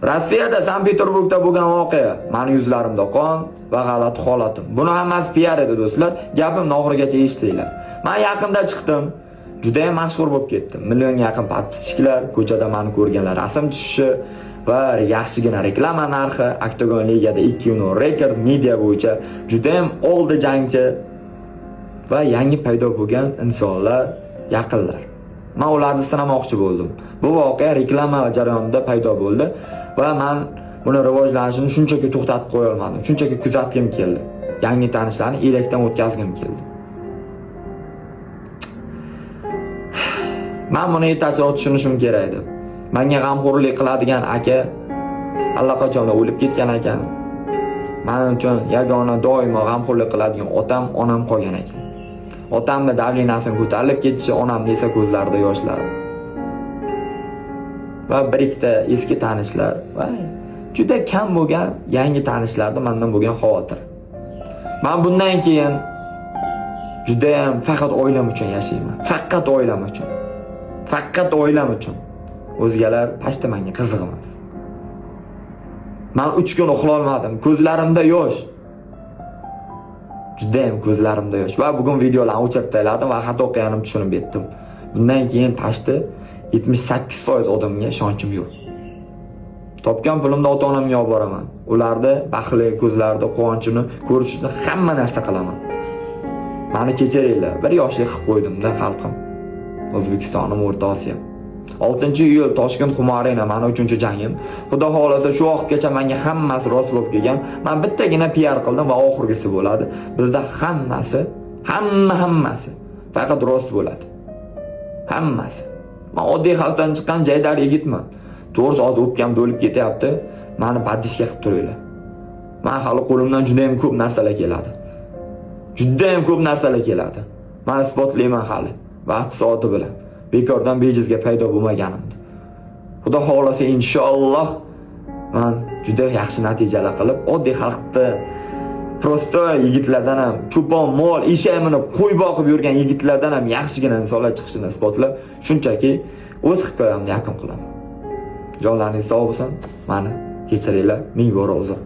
Rossiyada Sankt-Peterburgda bo'lgan voqea, meni yuzlarimda qon va g'alati holatim. Buni hammasi PR edi do'stlar. Gapimni oxirigacha eshitinglar. Men yaqinda chiqdim. Juda ham mashhur bo'lib ketdim. Millionga yaqin podpischiklar, ko'chada meni ko'rganlar rasm tushishi va yaxshigina reklama narxi, Octagon Ligada 2 kun rekord media bo'yicha juda ham oldi jangchi va yangi paydo bo'lgan insonlar, yaqinlar. Men ularni sinamoqchi bo'ldim. Bu voqea reklama jarayonida paydo bo'ldi va men buni rivojlanishini shunchaki to'xtatib qo'ya olmadim. Shunchaki kuzatgim keldi. Yangi tanishlarni elakdan o'tkazgim keldi. Men buni ertasiga tushunishim kerak edi. Menga g'amxo'rlik qiladigan aka allaqachon o'lib ketgan ekan. Men uchun yagona doimo g'amxo'rlik qiladigan otam, onam qolgan ekan. Otamning davlinasini ko'tarilib ketishi, onamning esa ko'zlarida yoshlar. Va bir ikkita eski tanishlar va juda kam bo'lgan yangi tanishlarda mendan bo'lgan xavotir. Men bundan keyin juda ham faqat oilam uchun yashayman. Faqat oilam uchun. Faqat oilam uchun. O'zgalar pashta menga qiziq emas. Men 3 kun uxlay olmadim. Ko'zlarimda yosh. Juda ham ko'zlarimda yosh. Va bugun videolarni o'chirib tashladim va xato qilganimni tushunib yetdim. Bundan keyin pashta 78% odamga ishonchim yo'q. Topgan pulimni ota-onamga olib boraman. Ularda baxtli ko'zlarida quvonchini ko'rish uchun hamma narsa qilaman. Meni kechiringlar. Bir yoshlik qilib qo'ydim-da xalqim. O'zbekistonim, O'rta Osiyo. 6-iyul Toshkent Xumarina meni 3-jangim. Xudo xolasa shu vaqtgacha menga hammasi rost bo'lib kelgan. Men bittagina PR qildim va oxirgisi bo'ladi. Bizda hammasi, hammasi faqat rost bo'ladi. Hammasi. Men oddiy xalqdan chiqqan jaydar yigitman. To'g'risi hozir o'pkamda o'lib ketyapti. Meni badishga qilib turinglar. Men hali qo'limdan juda ham ko'p narsalar keladi. Juda ham ko'p narsalar keladi. Men isbotlayman hali. Vaqt soati bilan. Bekordan bejizga paydo bo'lmaganimni. Xudo xolasa inshaalloh men juda yaxshi natijalar qilib, oddiy xalqda prosto yigitlardan ham, cho'pon, mol, eshak minib, qo'y boqib yurgan yigitlardan ham yaxshigina insonlar chiqishini isbotlab, shunchaki o'z hikoyamni yakun qilaman. Jonlaringiz sog' bo'lsin. Meni kechiringlar, ming bora uzr.